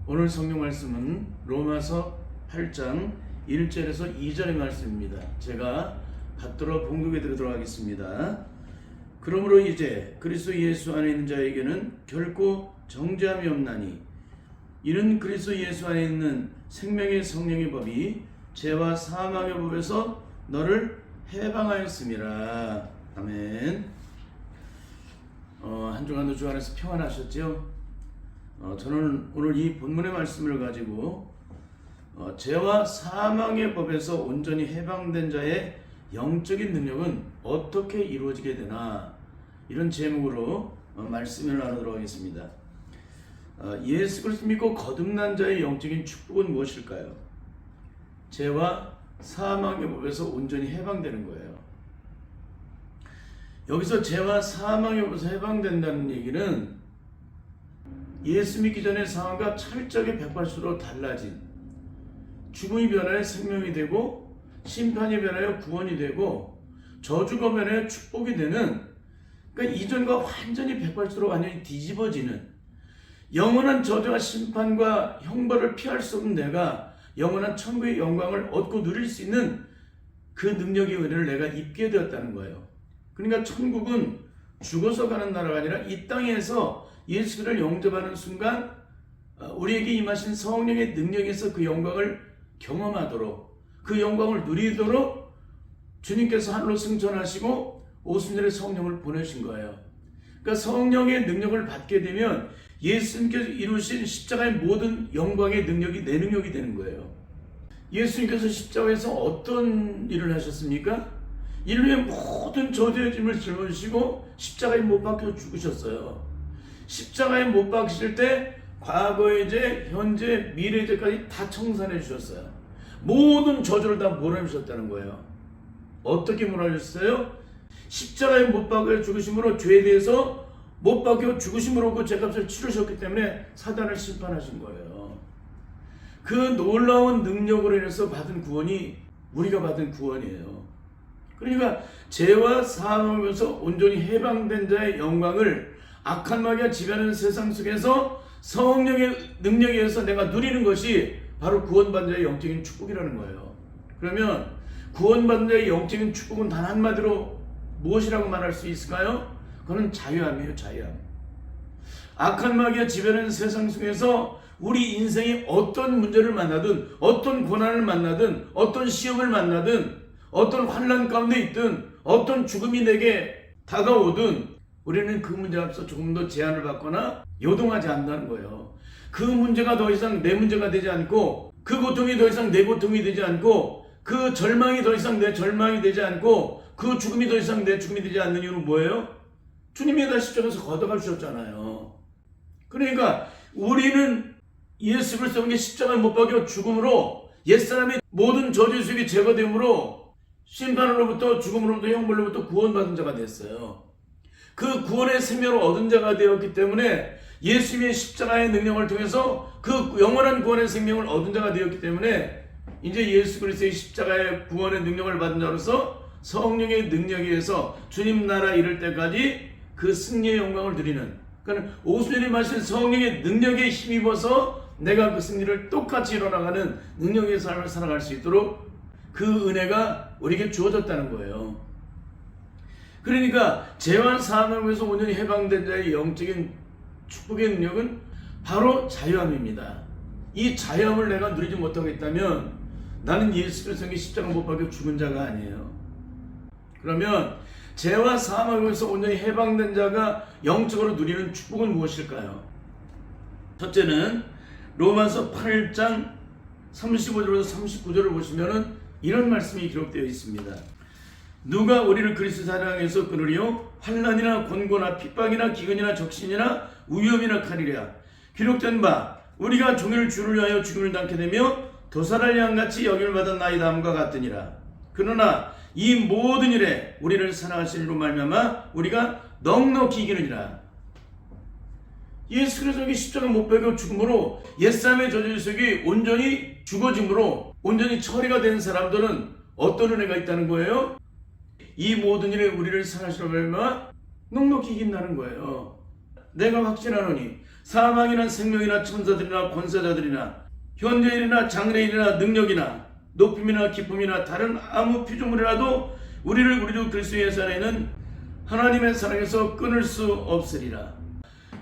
오늘 성경 말씀은 로마서 8장 1절에서 2절의 말씀입니다. 제가 받들어 봉독해 드리도록 하겠습니다. 그러므로 이제 그리스도 예수 안에 있는 자에게는 결코 정죄함이 없나니 이는 그리스도 예수 안에 있는 생명의 성령의 법이 죄와 사망의 법에서 너를 해방하였음이라. 아멘. 한 주간도 주 안에서 평안하셨죠? 저는 오늘 이 본문의 말씀을 가지고 죄와 사망의 법에서 온전히 해방된 자의 영적인 능력은 어떻게 이루어지게 되나, 이런 제목으로 말씀을 나누도록 하겠습니다. 예수 그리스도 믿고 거듭난 자의 영적인 축복은 무엇일까요? 죄와 사망의 법에서 온전히 해방되는 거예요. 여기서 죄와 사망의 법에서 해방된다는 얘기는 예수 믿기 전의 상황과 철저하게 180도로 달라진, 죽음이 변하여 생명이 되고 심판이 변하여 구원이 되고 저주가 변하여 축복이 되는, 그러니까 이전과 완전히 180도로 완전히 뒤집어지는, 영원한 저주와 심판과 형벌을 피할 수 없는 내가 영원한 천국의 영광을 얻고 누릴 수 있는 그 능력의 은혜를 내가 입게 되었다는 거예요. 그러니까 천국은 죽어서 가는 나라가 아니라 이 땅에서 예수를 영접하는 순간 우리에게 임하신 성령의 능력에서 그 영광을 경험하도록, 그 영광을 누리도록 주님께서 하늘로 승천하시고 오순절에 성령을 보내신 거예요. 그러니까 성령의 능력을 받게 되면 예수님께서 이루신 십자가의 모든 영광의 능력이 내 능력이 되는 거예요. 예수님께서 십자가에서 어떤 일을 하셨습니까? 이를 위해 모든 저주의 짐을 짊어지시고 십자가에 못 박혀 죽으셨어요. 십자가에 못 박히실 때 과거의 죄, 현재, 미래의 죄까지 다 청산해 주셨어요. 모든 저주를 다 몰아주셨다는 거예요. 어떻게 몰아주셨어요? 십자가에 못 박혀 죽으심으로 죄에 대해서 못 박혀 죽으심으로 그 죄값을 치르셨기 때문에 사단을 심판하신 거예요. 그 놀라운 능력으로 인해서 받은 구원이 우리가 받은 구원이에요. 그러니까 죄와 사망에서 온전히 해방된 자의 영광을 악한 마귀가 지배하는 세상 속에서 성령의 능력에 의해서 내가 누리는 것이 바로 구원받는 자의 영적인 축복이라는 거예요. 그러면 구원받는 자의 영적인 축복은 단 한마디로 무엇이라고 말할 수 있을까요? 그건 자유함이에요. 자유함. 악한 마귀가 지배하는 세상 속에서 우리 인생이 어떤 문제를 만나든, 어떤 고난을 만나든, 어떤 시험을 만나든, 어떤 환난 가운데 있든, 어떤 죽음이 내게 다가오든 우리는 그 문제 앞서 조금 더 제한을 받거나 요동하지 않는다는 거예요. 그 문제가 더 이상 내 문제가 되지 않고, 그 고통이 더 이상 내 고통이 되지 않고, 그 절망이 더 이상 내 절망이 되지 않고, 그 죽음이 더 이상 내 죽음이 되지 않는 이유는 뭐예요? 주님이 다 십자가에서 걷어가 주셨잖아요. 그러니까 우리는 예수 그리스도의 십자가에 못 박혀 죽음으로 옛사람의 모든 저주 속이 제거됨으로 심판으로부터, 죽음으로부터, 형벌로부터 구원받은 자가 됐어요. 그 구원의 생명을 얻은 자가 되었기 때문에 예수님의 십자가의 능력을 통해서 그 영원한 구원의 생명을 얻은 자가 되었기 때문에 이제 예수 그리스도의 십자가의 구원의 능력을 받은 자로서 성령의 능력에 의해서 주님 나라 이를 때까지 그 승리의 영광을 누리는, 그러니까 오순절에 마신 성령의 능력에 힘입어서 내가 그 승리를 똑같이 이뤄나가는 능력의 삶을 살아갈 수 있도록 그 은혜가 우리에게 주어졌다는 거예요. 그러니까 죄와 사망에서 온전히 해방된 자의 영적인 축복의 능력은 바로 자유함입니다. 이 자유함을 내가 누리지 못하고 있다면 나는 예수 그리스도의 십자가 못 박혀 죽은 자가 아니에요. 그러면 죄와 사망에서 온전히 해방된 자가 영적으로 누리는 축복은 무엇일까요? 첫째는 로마서 8장 35절에서 39절을 보시면은 이런 말씀이 기록되어 있습니다. 누가 우리를 그리스도 사랑에서 끊으리요? 환난이나 곤고나 핍박이나 기근이나 적신이나 위험이나 칼이랴. 기록된 바 우리가 종일 주를 위하여 죽음을 당케 되며 도살할 양같이 여김을 받은 나의 다음과 같으니라. 그러나 이 모든 일에 우리를 사랑하시는 이로 말미암아 우리가 넉넉히 이기느니라. 예수 그리스도의 십자가 못 박혀 죽음으로 옛사람의 저주 속이 온전히 죽어짐으로 온전히 처리가 된 사람들은 어떤 은혜가 있다는 거예요? 이 모든 일에 우리를 사랑하시는 말미암아 넉넉히 이긴다는 거예요. 내가 확신하노니 사망이나 생명이나 천사들이나 권세자들이나 현재일이나 장래일이나 능력이나 높임이나 기쁨이나 다른 아무 피조물이라도 우리를 우리 주 그리스도 예수 안에 있는 하나님의 사랑에서 끊을 수 없으리라.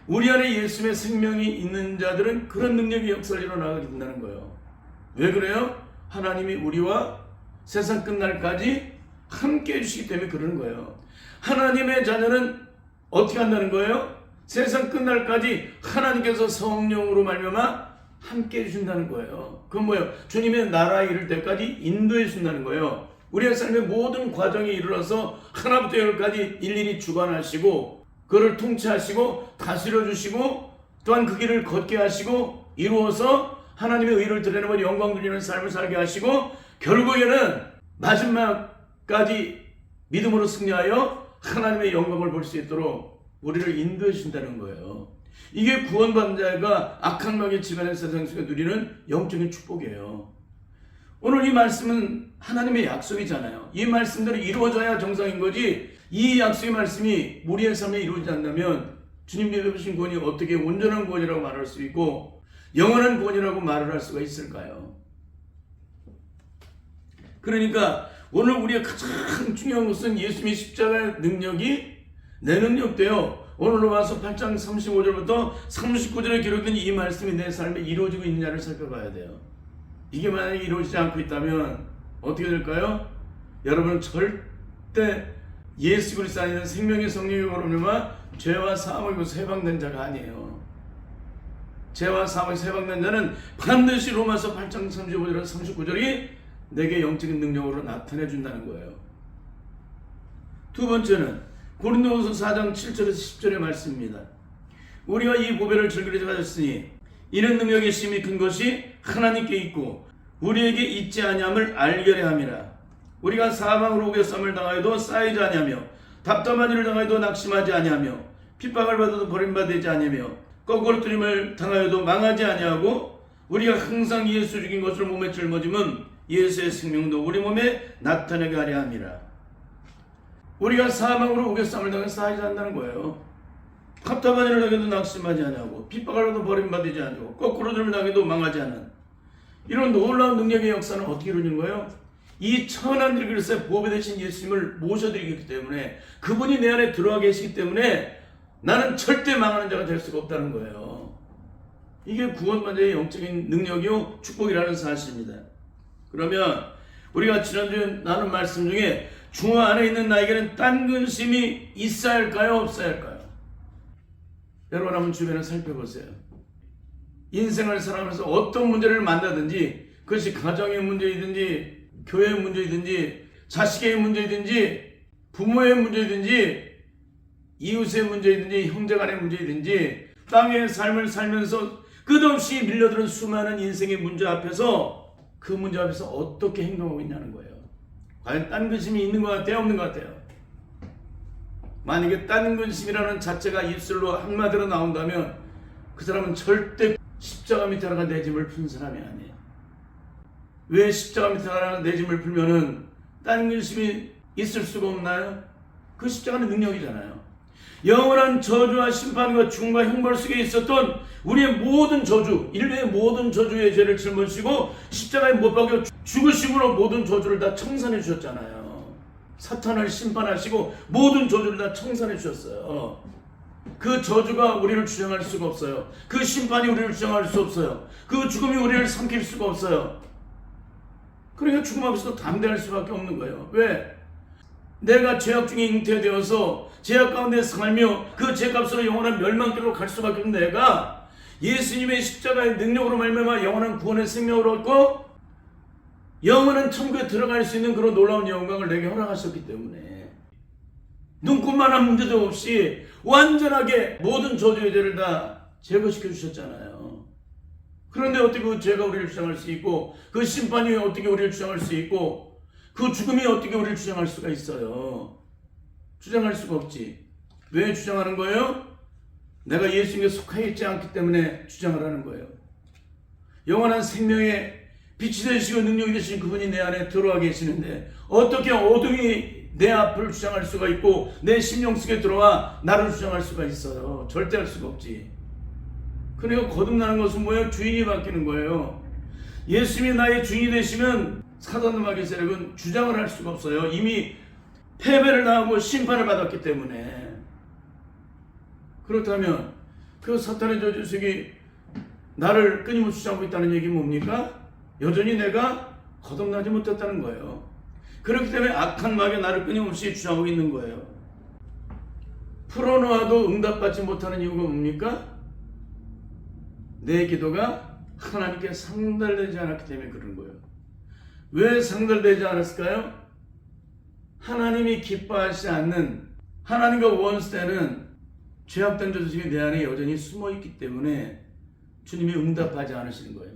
우리 안에 예수의 생명이 있는 자들은 그런 능력이 역사를 일어나게 된다는 거예요. 왜 그래요? 하나님이 우리와 세상 끝날까지 함께 해주시기 때문에 그러는 거예요. 하나님의 자녀는 어떻게 한다는 거예요? 세상 끝날까지 하나님께서 성령으로 말미암아 함께 해주신다는 거예요. 그건 뭐예요? 주님의 나라에 이를 때까지 인도해 준다는 거예요. 우리의 삶의 모든 과정이 이르러서 하나부터 열까지 일일이 주관하시고 그를 통치하시고 다스려 주시고 또한 그 길을 걷게 하시고 이루어서 하나님의 의를 드러내고 영광 돌리는 삶을 살게 하시고 결국에는 마지막까지 믿음으로 승리하여 하나님의 영광을 볼 수 있도록 우리를 인도해 주신다는 거예요. 이게 구원받은 자가 악한 마귀의 지배하는 세상 속에 누리는 영적인 축복이에요. 오늘 이 말씀은 하나님의 약속이잖아요. 이 말씀들이 이루어져야 정상인 거지, 이 약속의 말씀이 우리의 삶에 이루어지지 않는다면 주님께서 베푸신 구원이 어떻게 온전한 구원이라고 말할 수 있고 영원한 구원이라고 말을 할 수가 있을까요? 그러니까 오늘 우리가 가장 중요한 것은 예수님의 십자가의 능력이 내 능력대요. 오늘 로마서 8장 35절부터 39절에 기록된 이 말씀이 내 삶에 이루어지고 있느냐를 살펴봐야 돼요. 이게 만약에 이루어지지 않고 있다면 어떻게 될까요? 여러분은 절대 예수 그리스도 안에 있는 생명의 성령으로 말미암아 죄와 사망에서 해방된 자가 아니에요. 죄와 사망에서 해방된 자는 반드시 로마서 8장 35절 39절이 내게 영적인 능력으로 나타내 준다는 거예요. 두 번째는 고린도후서 4장 7절에서 10절의 말씀입니다. 우리가 이 보배를 즐기려 가졌으니 이는 능력의 힘이 큰 것이 하나님께 있고 우리에게 있지 아니함을 알게 함이라. 우리가 사망으로 우겨쌈을 당하여도 쌓이지 아니하며 답답한 일을 당하여도 낙심하지 아니하며 핍박을 받아도 버림받지 아니하며 거꾸로 뜨림을 당하여도 망하지 아니하고 우리가 항상 예수 죽인 것을 몸에 짊어짐은 예수의 생명도 우리 몸에 나타내게 하려 함이라. 우리가 사망으로 우겨쌈을 당해서 쌓이지 않는다는 거예요. 답답한 일을 당해도 낙심하지 아니하고 핍박을 받아도 버림받지 아니하고 거꾸로 뜨림을 당해도 망하지 않은 이런 놀라운 능력의 역사는 어떻게 이루어지는 거예요? 이 천한 그리스도의 보배 되신 예수님을 모셔드리기 때문에 그분이 내 안에 들어와 계시기 때문에 나는 절대 망하는 자가 될 수가 없다는 거예요. 이게 구원받은 자의 영적인 능력이요 축복이라는 사실입니다. 그러면 우리가 지난주에 나눈 말씀 중에 주 안에 있는 나에게는 딴 근심이 있어야 할까요? 없어야 할까요? 여러분 한번 주변을 살펴보세요. 인생을 살아가면서 어떤 문제를 만나든지 그것이 가정의 문제이든지 교회의 문제이든지 자식의 문제이든지 부모의 문제이든지 이웃의 문제이든지 형제간의 문제이든지 땅의 삶을 살면서 끝없이 밀려드는 수많은 인생의 문제 앞에서 그 문제 앞에서 어떻게 행동하고 있냐는 거예요. 과연 딴 근심이 있는 것 같아요? 없는 것 같아요? 만약에 딴 근심이라는 자체가 입술로 한마디로 나온다면 그 사람은 절대 십자가 밑에 하나가 내 짐을 푼 사람이 아니에요. 왜 십자가 밑에 하나가 내 짐을 풀면은 딴 근심이 있을 수가 없나요? 그 십자가는 능력이잖아요. 영원한 저주와 심판과 죽음과 형벌 속에 있었던 우리의 모든 저주, 인류의 모든 저주의 죄를 짊어지시고 십자가에 못 박혀 죽으심으로 모든 저주를 다 청산해 주셨잖아요. 사탄을 심판하시고 모든 저주를 다 청산해 주셨어요. 그 저주가 우리를 주장할 수가 없어요. 그 심판이 우리를 주장할 수 없어요. 그 죽음이 우리를 삼킬 수가 없어요. 그러니까 죽음 앞에서 담대할 수밖에 없는 거예요. 왜? 내가 죄악 중에 잉태되어서 죄악 가운데 살며 그 죄값으로 영원한 멸망길로 갈 수밖에 없는 내가 예수님의 십자가의 능력으로 말미암아 영원한 구원의 생명을 얻고 영원한 천국에 들어갈 수 있는 그런 놀라운 영광을 내게 허락하셨기 때문에 눈꼽만한 문제도 없이 완전하게 모든 저주의 죄를 다 제거시켜 주셨잖아요. 그런데 어떻게 그 죄가 우리를 주장할 수 있고 그 심판이 어떻게 우리를 주장할 수 있고 그 죽음이 어떻게 우리를 주장할 수가 있어요? 주장할 수가 없지. 왜 주장하는 거예요? 내가 예수님께 속해 있지 않기 때문에 주장을 하는 거예요. 영원한 생명의 빛이 되시고 능력이 되신 그분이 내 안에 들어와 계시는데 어떻게 어둠이 내 앞을 주장할 수가 있고 내 심령 속에 들어와 나를 주장할 수가 있어요? 절대 할 수가 없지. 그러니까 거듭나는 것은 뭐예요? 주인이 바뀌는 거예요. 예수님이 나의 주인이 되시면 사단과 마귀 세력은 주장을 할 수가 없어요. 이미 패배를 당하고 심판을 받았기 때문에. 그렇다면 그 사탄의 저주색이 나를 끊임없이 주장하고 있다는 얘기는 뭡니까? 여전히 내가 거듭나지 못했다는 거예요. 그렇기 때문에 악한 마귀가 나를 끊임없이 주장하고 있는 거예요. 풀어놓아도 응답받지 못하는 이유가 뭡니까? 내 기도가 하나님께 상달되지 않았기 때문에 그런 거예요. 왜 상달되지 않았을까요? 하나님이 기뻐하지 않는, 하나님과 원수되는 죄악된 저주색이 내 안에 여전히 숨어있기 때문에 주님이 응답하지 않으시는 거예요.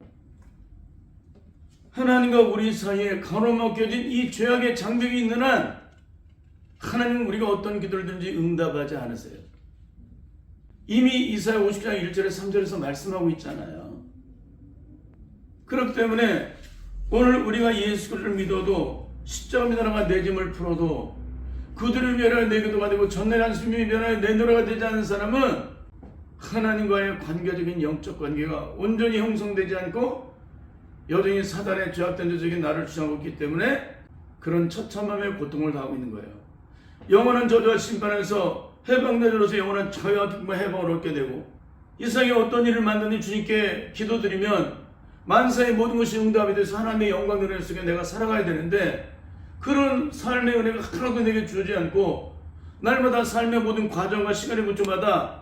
하나님과 우리 사이에 가로막혀진 이 죄악의 장벽이 있는 한 하나님은 우리가 어떤 기도를 든지 응답하지 않으세요. 이미 이사야 50장 1절에 3절에서 말씀하고 있잖아요. 그렇기 때문에 오늘 우리가 예수 그리스도를 믿어도 십자가 믿어나가 내 짐을 풀어도 그들을 위하여 내 기도가 되고 전내 안수님이 위하여 내 노래가 되지 않는 사람은 하나님과의 관계적인 영적 관계가 온전히 형성되지 않고 여전히 사단의 죄악된 저주적인 나를 주장하고 있기 때문에 그런 처참함의 고통을 당하고 있는 거예요. 영원한 저주와 심판에서 해방되로서 영원한 자유와 기쁨과 해방을 얻게 되고 이 세상에 어떤 일을 만드니 주님께 기도드리면 만사의 모든 것이 응답이 돼서 하나님의 영광의 은혜 속에 내가 살아가야 되는데 그런 삶의 은혜가 하나도 내게 주어지지 않고 날마다 삶의 모든 과정과 시간의 무초마다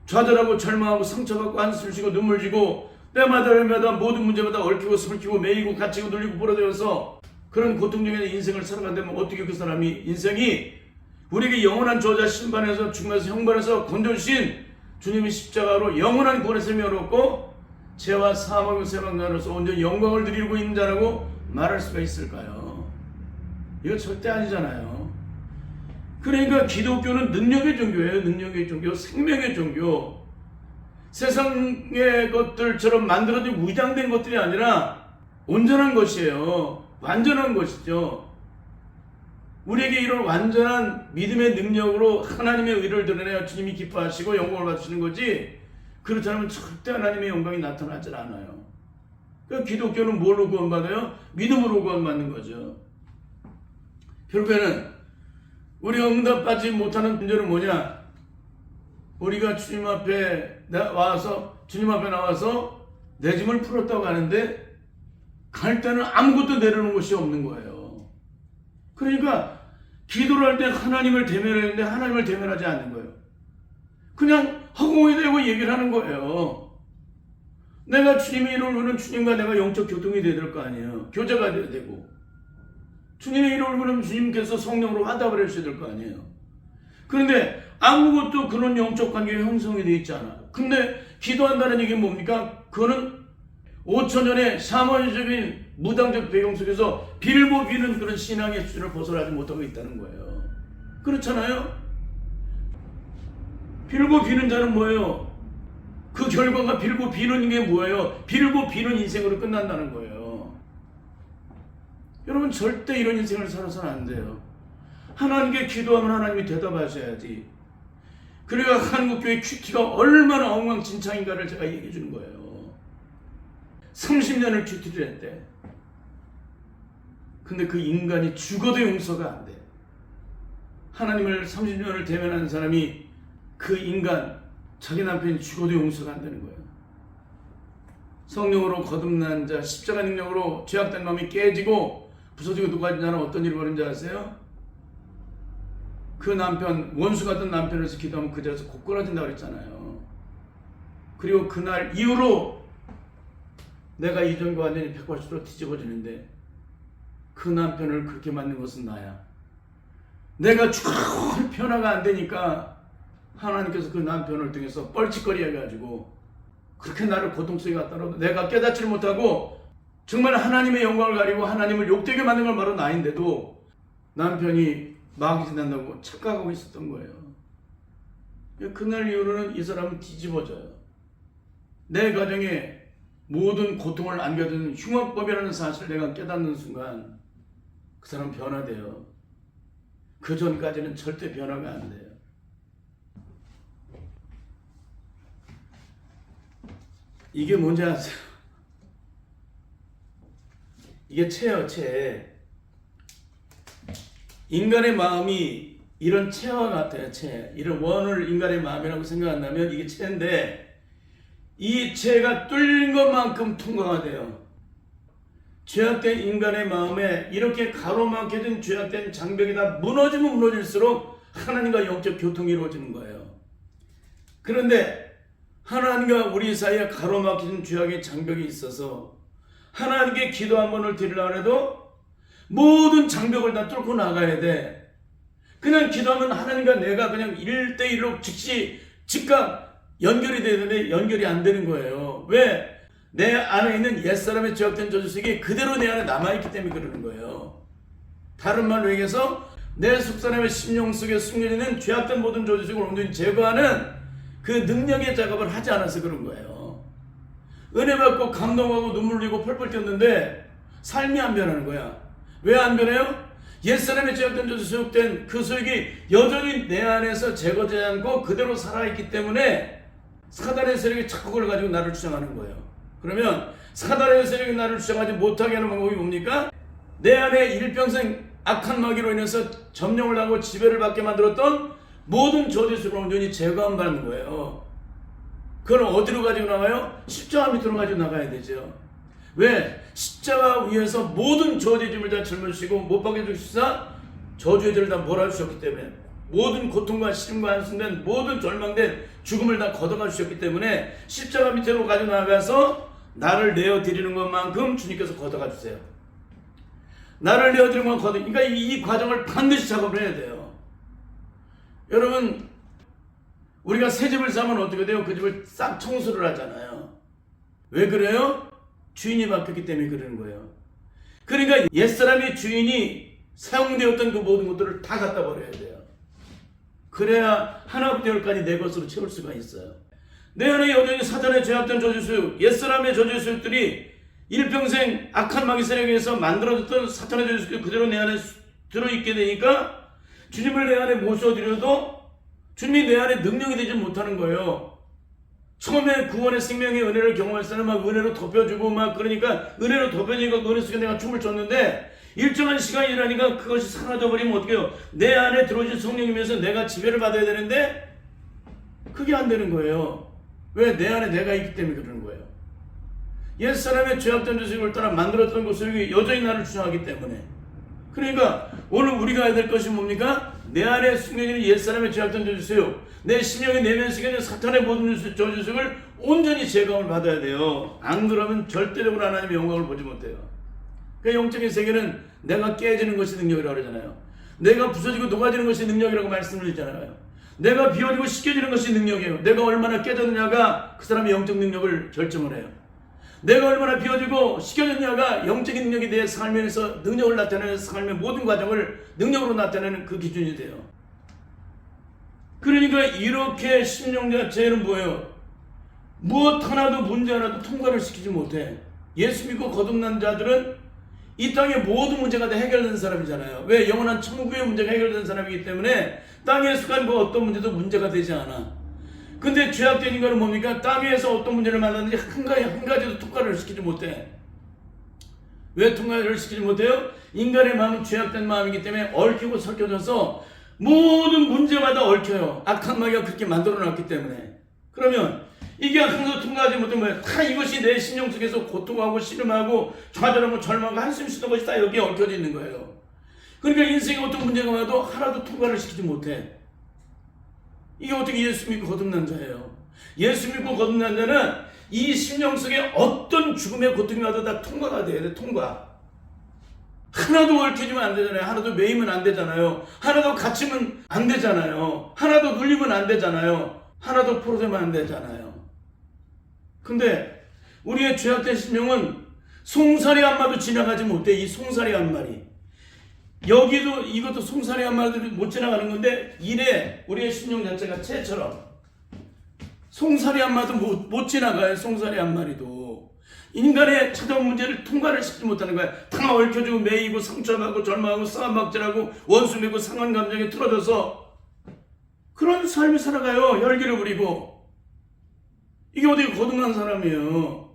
좌절하고 절망하고 상처받고 한숨 쉬고 눈물 지고 때마다 모든 문제마다 얽히고 설키고 매이고 갇히고 눌리고 부러져서 그런 고통적인 인생을 살아간다면 어떻게 그 사람이 인생이 우리에게 영원한 저자 심판에서 죽음에서 형벌에서 건져주신 주님의 십자가로 영원한 구원의 생명을 얻고 죄와 사망의 세방자로서 온전히 영광을 누리고 있는 자라고 말할 수가 있을까요? 이거 절대 아니잖아요. 그러니까 기독교는 능력의 종교예요. 능력의 종교, 생명의 종교. 세상의 것들처럼 만들어진 위장된 것들이 아니라 온전한 것이에요. 완전한 것이죠. 우리에게 이런 완전한 믿음의 능력으로 하나님의 의를 드러내야 주님이 기뻐하시고 영광을 받으시는 거지, 그렇지 않으면 절대 하나님의 영광이 나타나지 않아요. 그러니까 기독교는 뭘로 구원받아요? 믿음으로 구원받는 거죠. 결국에는 우리가 응답받지 못하는 문제는 뭐냐? 우리가 주님 앞에 나와서 내 짐을 풀었다고 하는데 갈 때는 아무것도 내려놓은 것이 없는 거예요. 그러니까 기도를 할 때 하나님을 대면하는데 하나님을 대면하지 않는 거예요. 그냥 허공에 대고 얘기를 하는 거예요. 내가 주님의 이름을 부르면 주님과 내가 영적 교통이 돼야 될 거 아니에요. 교제가 돼야 되고, 주님의 이름을 부르면 주님께서 성령으로 화답을 해주셔야 될 거 아니에요. 그런데 아무것도 그런 영적 관계가 형성이 되어 있지 않아요. 근데 기도한다는 얘기는 뭡니까? 그거는 5천년의 샤머니적인 무당적 배경 속에서 빌보 비는 그런 신앙의 수준을 벗어나지 못하고 있다는 거예요. 그렇잖아요? 빌보 비는 자는 뭐예요? 그 결과가 빌보 비는 게 뭐예요? 빌보 비는 인생으로 끝난다는 거예요. 여러분, 절대 이런 인생을 살아서는 안 돼요. 하나님께 기도하면 하나님이 대답하셔야지. 그러니까 한국교회 큐티가 얼마나 엉망진창인가를 제가 얘기해 주는 거예요. 30년을 큐티를 했대. 근데 그 인간이 죽어도 용서가 안 돼. 하나님을 30년을 대면하는 사람이 그 인간, 자기 남편이 죽어도 용서가 안 되는 거예요. 성령으로 거듭난 자, 십자가 능력으로 죄악된 마음이 깨지고 부서지고 누가 자는 어떤 일이 벌어진지 아세요? 그 남편, 원수 같은 남편에서 기도하면 그 자리에서 고꾸라진다고 그랬잖아요. 그리고 그날 이후로 내가 이전과 완전히 180도 뒤집어지는데 그 남편을 그렇게 만든 것은 나야. 내가 쭉 변화가 안 되니까 하나님께서 그 남편을 통해서 뻘짓거리 해가지고 그렇게 나를 고통 속에 갖다 놓고 내가 깨닫지를 못하고 정말 하나님의 영광을 가리고 하나님을 욕되게 만든 걸 바로 나인데도 남편이 마귀 지난다고 착각하고 있었던 거예요. 그날 이후로는 이 사람은 뒤집어져요. 내 가정에 모든 고통을 안겨주는 흉악법이라는 사실을 내가 깨닫는 순간 그 사람 변화돼요. 그 전까지는 절대 변화가 안 돼요. 이게 뭔지 아세요? 이게 체예요, 체. 인간의 마음이 이런 체와 같아요, 체. 이런 원을 인간의 마음이라고 생각한다면 이게 체인데, 이 체가 뚫린 것만큼 통과가 돼요. 죄악된 인간의 마음에 이렇게 가로막혀진 죄악된 장벽이 다 무너지면 무너질수록 하나님과 영적 교통이 이루어지는 거예요. 그런데 하나님과 우리 사이에 가로막힌 죄악의 장벽이 있어서 하나님께 기도 한 번을 드리려고 해도 모든 장벽을 다 뚫고 나가야 돼. 그냥 기도하면 하나님과 내가 그냥 1대1로 즉각 연결이 되는데 연결이 안 되는 거예요. 왜? 내 안에 있는 옛사람의 죄악된 저주색이 그대로 내 안에 남아있기 때문에 그러는 거예요. 다른 말로 얘기해서 내 속사람의 심령 속에 숨겨있는 죄악된 모든 저주색을 온전히 제거하는 그 능력의 작업을 하지 않아서 그런 거예요. 은혜 받고 감동하고 눈물 흘리고 펄펄 뛰었는데 삶이 안 변하는 거야. 왜 안 변해요? 옛사람의 죄악된 저주 소욕된 그 소욕이 여전히 내 안에서 제거되지 않고 그대로 살아있기 때문에 사단의 세력이 자꾸 그걸 가지고 나를 주장하는 거예요. 그러면 사단의 세력이 나를 주장하지 못하게 하는 방법이 뭡니까? 내 안에 일평생 악한 마귀로 인해서 점령을 하고 지배를 받게 만들었던 모든 저주를 온전히 제거한다는 거예요. 그걸 어디로 가지고 나가요? 십자가 밑으로 가지고 나가야 되죠. 왜? 십자가 위에서 모든 저주의 짐을 다 짊어지시고 못 박혀 주시사 저주의 죄를 다 몰아주셨기 때문에 모든 고통과 시름과 한순간 모든 절망된 죽음을 다 걷어가 주셨기 때문에 십자가 밑으로 가지고 나가서 나를 내어드리는 것만큼 주님께서 걷어가 주세요. 나를 내어드리는 건 그러니까 이 과정을 반드시 작업을 해야 돼요. 여러분, 우리가 새 집을 사면 어떻게 돼요? 그 집을 싹 청소를 하잖아요. 왜 그래요? 주인이 바뀌었기 때문에 그러는 거예요. 그러니까 옛사람의 주인이 사용되었던 그 모든 것들을 다 갖다 버려야 돼요. 그래야 하나부터 열까지 내 것으로 채울 수가 있어요. 내 안에 여전히 사탄의 죄악된 저주수욕, 옛사람의 저주수욕들이 일평생 악한 마귀 세력에 의해서 만들어졌던 사탄의 저주수욕이 그대로 내 안에 들어있게 되니까 주님을 내 안에 모셔드려도 주님이 내 안에 능력이 되지 못하는 거예요. 처음에 구원의 생명의 은혜를 경험할 때는 막 은혜로 덮여주고 막 그러니까 은혜로 덮여지니까 그 은혜 속에 내가 춤을 췄는데 일정한 시간이 지나니까 그것이 사라져버리면 어떻게 해요? 내 안에 들어오신 성령이면서 내가 지배를 받아야 되는데 그게 안 되는 거예요. 왜? 내 안에 내가 있기 때문에 그러는 거예요. 옛사람의 죄악된 저주를 따라 만들었던 것을 여전히 나를 주장하기 때문에. 그러니까 오늘 우리가 해야 될 것이 뭡니까? 내 안에 숨겨있는 옛사람의 죄악된 저주수욕, 내 심령의 내면 속에 사탄의 모든 저주수욕을 온전히 제거함을 받아야 돼요. 안 그러면 절대적으로 하나님의 영광을 보지 못해요. 그 영적인 세계는 내가 깨지는 것이 능력이라고 그러잖아요. 내가 부서지고 녹아지는 것이 능력이라고 말씀을 드리잖아요. 내가 비워지고 씻겨지는 것이 능력이에요. 내가 얼마나 깨졌느냐가 그 사람의 영적 능력을 결정을 해요. 내가 얼마나 비워지고 씻겨졌냐가 영적인 능력이 내 삶에서 능력을 나타내는 삶의 모든 과정을 능력으로 나타내는 그 기준이 돼요. 그러니까 이렇게 심령 자체는 뭐예요? 무엇 하나도 문제 하나도 통과를 시키지 못해. 예수 믿고 거듭난 자들은 이 땅의 모든 문제가 다 해결되는 사람이잖아요. 왜? 영원한 천국의 문제가 해결되는 사람이기 때문에 땅에 속한 그 어떤 문제도 문제가 되지 않아. 근데 죄악된 인간은 뭡니까? 땅에서 어떤 문제를 만났는지 한 가지도 통과를 시키지 못해. 왜 통과를 시키지 못해요? 인간의 마음은 죄악된 마음이기 때문에 얽히고 설켜져서 모든 문제마다 얽혀요. 악한 마귀가 그렇게 만들어놨기 때문에. 그러면 이게 항상 통과하지 못하면 다 이것이 내 심령 속에서 고통하고 씨름하고 좌절하고 절망하고 한숨 쉬는 것이 다 여기에 얽혀져 있는 거예요. 그러니까 인생에 어떤 문제가 와도 하나도 통과를 시키지 못해. 이게 어떻게 예수 믿고 거듭난 자예요? 예수 믿고 거듭난 자는 이 심령 속에 어떤 죽음의 고통이 와도 다 통과가 돼야 돼. 통과. 하나도 얽혀지면 안 되잖아요. 하나도 매이면 안 되잖아요. 하나도 갇히면 안 되잖아요. 하나도 눌리면 안 되잖아요. 하나도 포로되면 안 되잖아요. 근데 우리의 죄악된 심령은 송사리 한 마도 지나가지 못해. 이 송사리 한 마리. 여기도 이것도 송사리 한 마리도 못 지나가는 건데 이래 우리의 심령 자체가 채처럼 송사리 한 마도 못 지나가요. 송사리 한 마리도. 인간의 찾아온 문제를 통과를 시키지 못하는 거야. 다 얽혀지고 매이고 상처받고 절망하고 싸움박질하고 원수 맺고 상한 감정에 틀어져서 그런 삶을 살아가요. 혈기를 부리고. 이게 어떻게 거듭난 사람이에요?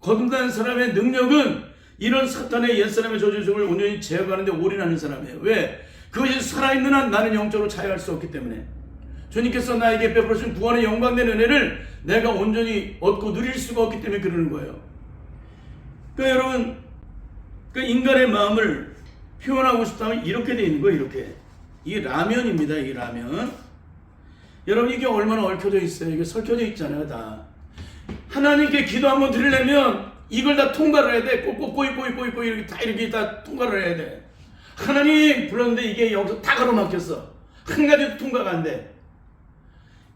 거듭난 사람의 능력은 이런 사탄의 옛사람의 저주성을 온전히 제어하는데 올인하는 사람이에요. 왜? 그것이 살아있는 한 나는 영적으로 자유할 수 없기 때문에. 주님께서 나에게 베풀어준 구원의 영광된 은혜를 내가 온전히 얻고 누릴 수가 없기 때문에 그러는 거예요. 그러니까 여러분, 그 인간의 마음을 표현하고 싶다면 이렇게 돼 있는 거예요. 이렇게. 이게 라면입니다. 이게 라면. 여러분, 이게 얼마나 얽혀져 있어요. 이게 설켜져 있잖아요. 다. 하나님께 기도 한번 드리려면 이걸 다 통과를 해야 돼. 꼬꼬꼬이 이렇게 다 이렇게 다 통과를 해야 돼. 하나님 불렀는데 이게 여기서 다 가로막혔어. 한 가지도 통과가 안 돼.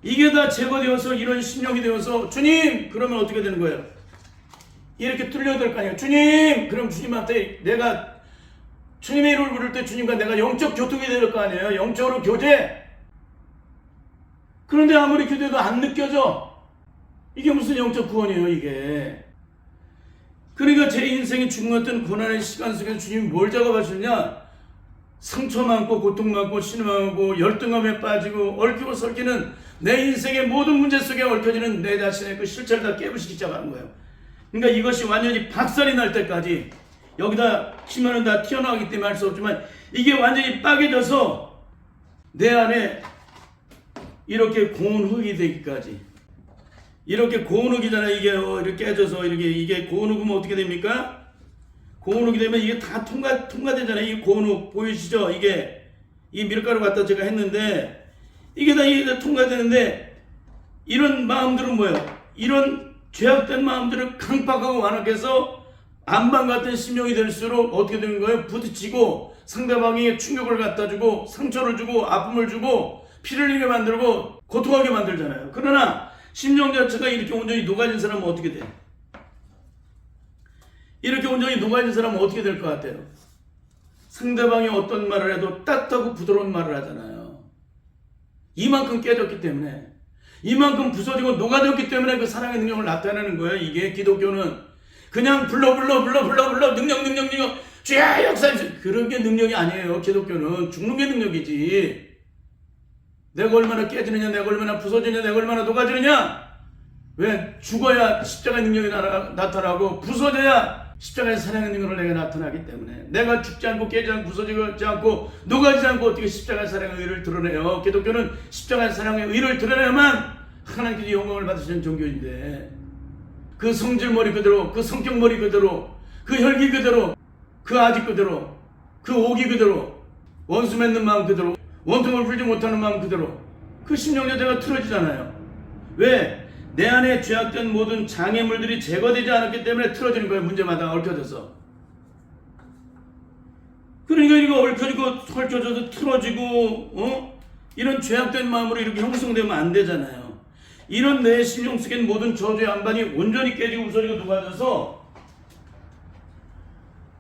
이게 다 제거되어서 이런 심령이 되어서 주님 그러면 어떻게 되는 거예요? 이렇게 뚫려야 될 거 아니에요. 주님 그럼 주님한테 내가 주님의 이름을 부를 때 주님과 내가 영적 교통이 될 거 아니에요. 영적으로 교제. 그런데 아무리 교제도 안 느껴져. 이게 무슨 영적 구원이에요 이게. 그러니까 제 인생이 중요했던 고난의 시간 속에서 주님이 뭘 작업하셨냐? 상처 많고 고통 많고 신음하고 열등감에 빠지고 얽히고 설키는 내 인생의 모든 문제 속에 얽혀지는 내 자신의 그 실체를 다 깨부시기 시작하는 거예요. 그러니까 이것이 완전히 박살이 날 때까지 여기다 치면은 다 튀어나오기 때문에 할 수 없지만 이게 완전히 빠개져서 내 안에 이렇게 고운 흙이 되기까지. 이렇게 고운 흙이잖아요. 이게 이렇게 깨져서 이게 고운 흙이면 어떻게 됩니까? 고운 흙이 되면 이게 다 통과되잖아요. 이 고운 흙 보이시죠? 이게 이 밀가루 갖다 제가 했는데 이게 다 통과되는데 이런 마음들은 뭐예요? 이런 죄악된 마음들을 강팍하고 완악해서 안방 같은 심령이 될수록 어떻게 되는 거예요? 부딪히고 상대방에게 충격을 갖다 주고 상처를 주고 아픔을 주고 피를 흘리게 만들고 고통하게 만들잖아요. 그러나 심령 자체가 이렇게 온전히 녹아진 사람은 어떻게 돼? 이렇게 온전히 녹아진 사람은 어떻게 될 것 같아요? 상대방이 어떤 말을 해도 따뜻하고 부드러운 말을 하잖아요. 이만큼 깨졌기 때문에, 이만큼 부서지고 녹아졌기 때문에 그 사랑의 능력을 나타내는 거예요. 이게 기독교는 그냥 불러 능력 죄의 역사 그런 게 능력이 아니에요. 기독교는 죽는 게 능력이지. 내가 얼마나 깨지느냐, 내가 얼마나 부서지느냐, 내가 얼마나 녹아지느냐. 왜? 죽어야 십자가의 능력이 나타나고 부서져야 십자가의 사랑의 능력을 내가 나타나기 때문에 내가 죽지 않고 깨지 않고 부서지지 않고 녹아지지 않고 어떻게 십자가의 사랑의 의를 드러내요? 기독교는 십자가의 사랑의 의를 드러내야만 하나님께서 영광을 받으시는 종교인데 그 성질머리 그대로, 그 성격머리 그대로, 그 혈기 그대로, 그 아직 그대로, 그 오기 그대로, 원수 맺는 마음 그대로, 원통을 풀지 못하는 마음 그대로 그 심령 자체가 틀어지잖아요. 왜? 내 안에 죄악된 모든 장애물들이 제거되지 않았기 때문에 틀어지는 거예요. 문제마다 얽혀져서. 그러니까 이거 얽혀지고 설쳐져서 틀어지고 이런 죄악된 마음으로 이렇게 형성되면 안 되잖아요. 이런 내 심령 속에 모든 저주의 안반이 온전히 깨지고 부서지고 녹아져서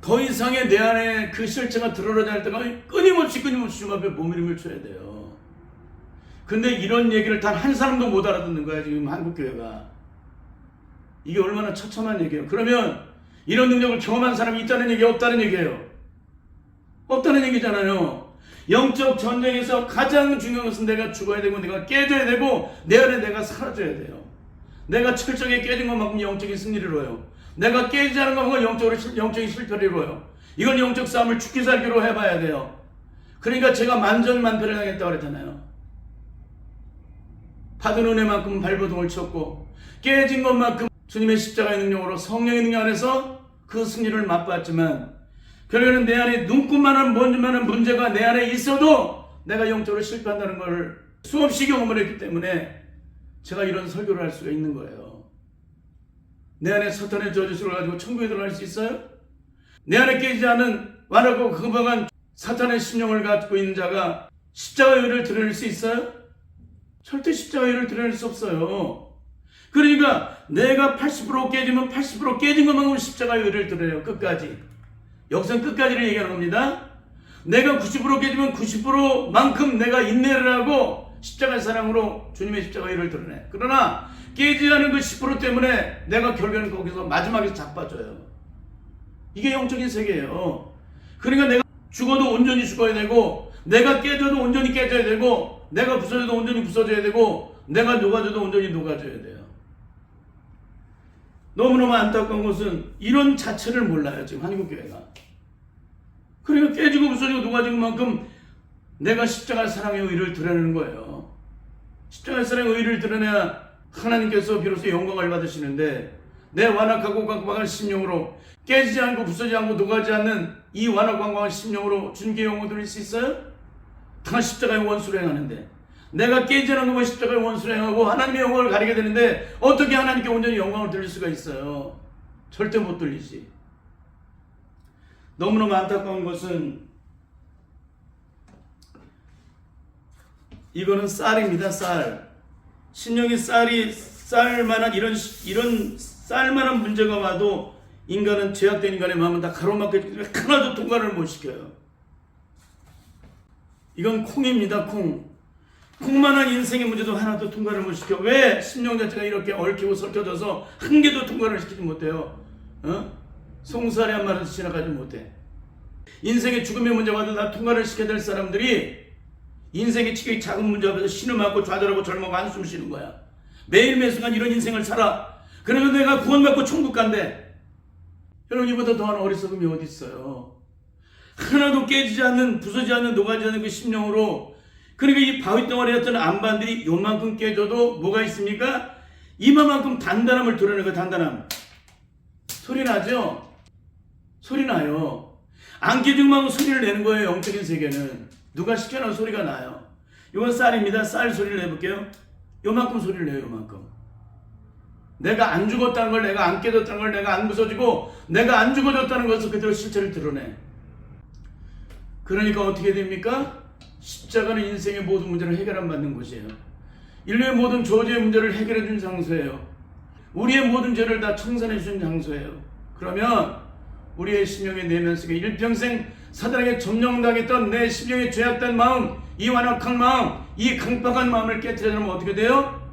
더 이상의 내 안에 그 실체가 드러나지 않을 때까지 끊임없이 주님 앞에 몸부림을 쳐야 돼요. 근데 이런 얘기를 단 한 사람도 못 알아듣는 거야 지금 한국교회가. 이게 얼마나 처참한 얘기예요. 그러면 이런 능력을 경험한 사람이 있다는 얘기 없다는 얘기예요. 없다는 얘기잖아요. 영적 전쟁에서 가장 중요한 것은 내가 죽어야 되고 내가 깨져야 되고 내 안에 내가 사라져야 돼요. 내가 철저하게 깨진 것만큼 영적인 승리를 이뤄요. 내가 깨지지 않은 것만큼 영적인 실패를 이뤄요. 이건 영적 싸움을 죽기 살기로 해봐야 돼요. 그러니까 제가 만전만패를 하겠다고 그랬잖아요. 받은 은혜만큼 발버둥을 쳤고 깨진 것만큼 주님의 십자가의 능력으로 성령의 능력 안에서 그 승리를 맛봤지만 결국에는 내 안에 눈꽃만한 먼지만한 문제가 내 안에 있어도 내가 영적으로 실패한다는 걸 수없이 경험을 했기 때문에 제가 이런 설교를 할 수가 있는 거예요. 내 안에 사탄의 저주를 가지고 천국에 들어갈 수 있어요? 내 안에 깨지지 않은 완악하고 금방한 사탄의 심령을 갖고 있는 자가 십자가의 의를 드러낼 수 있어요? 절대 십자가의 의를 드러낼 수 없어요. 그러니까 내가 80% 깨지면 80% 깨진 것만큼 십자가의 의를 드러내요. 끝까지. 여기서는 끝까지를 얘기하는 겁니다. 내가 90% 깨지면 90%만큼 내가 인내를 하고 십자가의 사랑으로 주님의 십자가의 의를 드러내. 그러나 깨지지 않은 그 10% 때문에 내가 결국에는 거기서 마지막에 자빠져요. 이게 영적인 세계예요. 그러니까 내가 죽어도 온전히 죽어야 되고 내가 깨져도 온전히 깨져야 되고 내가 부서져도 온전히 부서져야 되고 내가 녹아져도 온전히 녹아져야 돼요. 너무너무 안타까운 것은 이런 자체를 몰라요. 지금 한국교회가. 그러니까 깨지고 부서지고 녹아지는 만큼 내가 십자가 사랑의 의를 드러내는 거예요. 십자가 사랑의 의를 드러내야 하나님께서 비로소 영광을 받으시는데, 내 완악하고 광광한 심령으로 깨지지 않고 부서지지 않고 녹아지 않는 이 완악하고 광광한 심령으로 주님께 영광 드릴 수 있어요? 다 십자가의 원수를 행하는데, 내가 깨지지 않은 것만 십자가의 원수를 행하고 하나님의 영광을 가리게 되는데 어떻게 하나님께 온전히 영광을 드릴 수가 있어요? 절대 못 드리지. 너무너무 안타까운 것은 이거는 쌀입니다. 쌀. 심령이 쌀만한 이런 쌀만한 문제가 와도 인간은, 죄악된 인간의 마음은 다 가로막혀 있기 때문에 하나도 통과를 못 시켜요. 이건 콩입니다. 콩만한 인생의 문제도 하나도 통과를 못 시켜. 왜 심령 자체가 이렇게 얽히고 설켜져서 한 개도 통과를 시키지 못해요? 송사리 한 말에서 지나가지 못해. 인생의 죽음의 문제와도 다 통과를 시켜야 될 사람들이 인생의 지극히 작은 문제 앞에서 신음하고 좌절하고 절망하고 한숨 쉬는 거야. 매일매일 순간 이런 인생을 살아. 그러면 내가 구원받고 천국 간대. 여러분, 이보다 더한 어리석음이 어디 있어요? 하나도 깨지지 않는, 부서지지 않는, 녹아지지 않는 그 심령으로, 그러니까 이 바위덩어리였던 안반들이 요만큼 깨져도 뭐가 있습니까? 이만큼 단단함을 드러내는 거예요. 단단함. 소리 나죠? 소리 나요. 안 깨진 만큼 소리를 내는 거예요. 영적인 세계는. 누가 시켜놓은 소리가 나요. 이건 쌀입니다. 쌀 소리를 내볼게요. 요만큼 소리를 내요. 요만큼. 내가 안 죽었다는 걸, 내가 안 깨졌다는 걸, 내가 안 부서지고 내가 안 죽어졌다는 것을 그대로 실체를 드러내. 그러니까 어떻게 됩니까? 십자가는 인생의 모든 문제를 해결 안 받는 곳이에요. 인류의 모든 저주의 문제를 해결해 준 장소예요. 우리의 모든 죄를 다 청산해 준 장소예요. 그러면 우리의 심령의 내면 속에 일평생 사단에게 점령당했던 내 심령의 죄악된 마음, 이 완악한 마음, 이 강박한 마음을 깨트려주면 어떻게 돼요?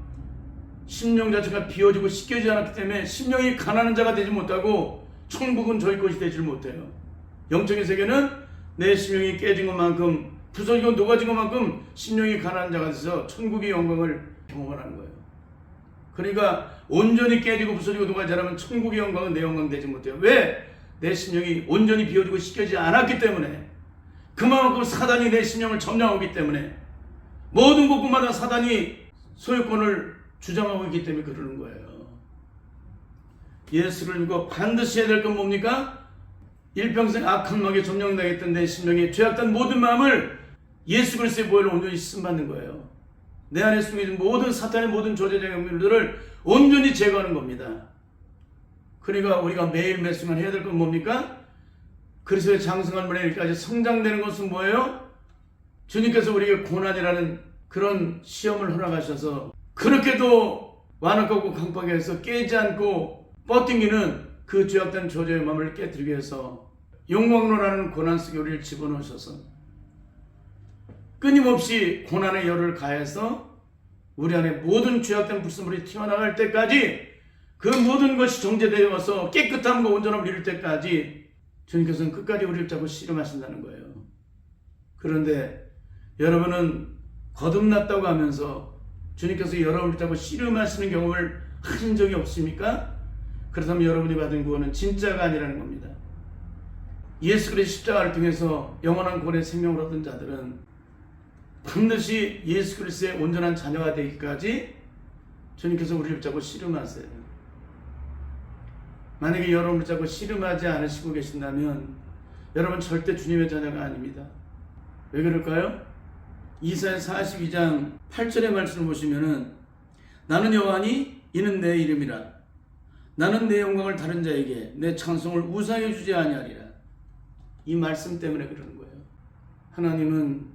심령 자체가 비워지고 씻겨지지 않았기 때문에 심령이 가난한 자가 되지 못하고 천국은 저희 것이 되지 못해요. 영적인 세계는 내 심령이 깨진 것만큼, 부서지고 녹아진 것만큼 심령이 가난한 자가 돼서 천국의 영광을 경험하는 거예요. 그러니까 온전히 깨지고 부서지고 녹아지지 않으면 천국의 영광은 내 영광 되지 못해요. 왜? 내 심령이 온전히 비워지고 씻겨지지 않았기 때문에, 그만큼 사단이 내 심령을 점령하기 때문에, 모든 곳곳마다 사단이 소유권을 주장하고 있기 때문에 그러는 거예요. 예수를 믿고 반드시 해야 될 건 뭡니까? 일평생 악한 마귀에 점령당했던 내 심령의 죄악된 모든 마음을 예수 그리스도의 보혈로 온전히 씻음받는 거예요. 내 안에 숨겨진 모든 사탄의 모든 조제적 영들을 온전히 제거하는 겁니다. 그러니까 우리가 매일 매 순간 해야 될 건 뭡니까? 그리스도의 장성한 분에 이르기까지 성장되는 것은 뭐예요? 주님께서 우리에게 고난이라는 그런 시험을 허락하셔서, 그렇게도 완악하고 강박해서 깨지 않고 뻗ting기는 그 죄악된 조제의 마음을 깨뜨리기 위해서 영광로라는 고난 속에 우리를 집어넣으셔서 끊임없이 고난의 열을 가해서 우리 안에 모든 죄악된 불순물이 튀어나갈 때까지, 그 모든 것이 정제되어 와서 깨끗함과 온전함을 이룰 때까지 주님께서는 끝까지 우리를 잡고 씨름하신다는 거예요. 그런데 여러분은 거듭났다고 하면서 주님께서 여러분을 잡고 씨름하시는 경험을 하신 적이 없습니까? 그렇다면 여러분이 받은 구원은 진짜가 아니라는 겁니다. 예수 그리스도의 십자가를 통해서 영원한 구원의 생명을 얻은 자들은 반드시 예수 그리스도의 온전한 자녀가 되기까지 주님께서 우리를 잡고 씨름하세요. 만약에 여러분을 잡고 씨름하지 않으시고 계신다면 여러분 절대 주님의 자녀가 아닙니다. 왜 그럴까요? 이사야 42장 8절의 말씀을 보시면은, 나는 여호와니 이는 내 이름이라, 나는 내 영광을 다른 자에게 내 찬송을 우상해 주지 아니하리라. 이 말씀 때문에 그러는 거예요. 하나님은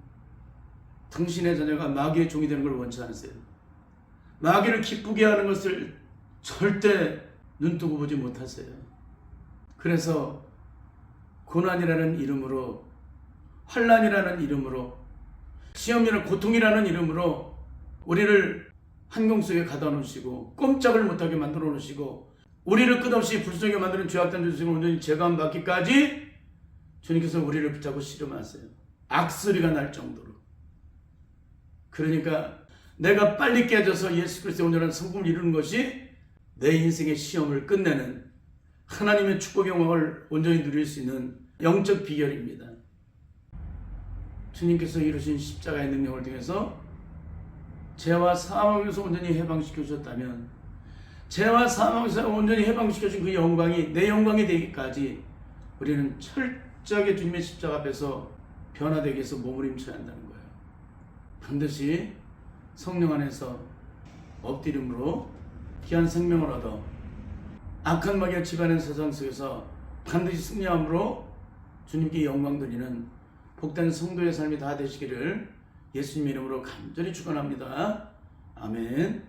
당신의 자녀가 마귀의 종이 되는 걸 원치 않으세요. 마귀를 기쁘게 하는 것을 절대 눈뜨고 보지 못하세요. 그래서 고난이라는 이름으로, 환난이라는 이름으로, 시험이라는 고통이라는 이름으로 우리를 한공 속에 가둬 놓으시고 꼼짝을 못하게 만들어 놓으시고 우리를 끝없이 불쌍하게 만드는 죄악된 죄수를 온전히 제거받기까지 주님께서 우리를 붙잡고 씨름하세요. 악소리가 날 정도로. 그러니까 내가 빨리 깨져서 예수 그리스도의 온전한 성품을 이루는 것이 내 인생의 시험을 끝내는 하나님의 축복의 영광을 온전히 누릴 수 있는 영적 비결입니다. 주님께서 이루신 십자가의 능력을 통해서 죄와 사망에서 온전히 해방시켜 주셨다면, 죄와 사망에서 온전히 해방시켜 준 그 영광이 내 영광이 되기까지 우리는 철저하게 주님의 십자가 앞에서 변화되기 위해서 몸부림쳐야 한다는 거예요. 반드시 성령 안에서 엎드림으로 귀한 생명을 얻어 악한 마귀가 지배하는 세상 속에서 반드시 승리함으로 주님께 영광 돌리는 복된 성도의 삶이 다 되시기를 예수님 이름으로 간절히 축원합니다. 아멘.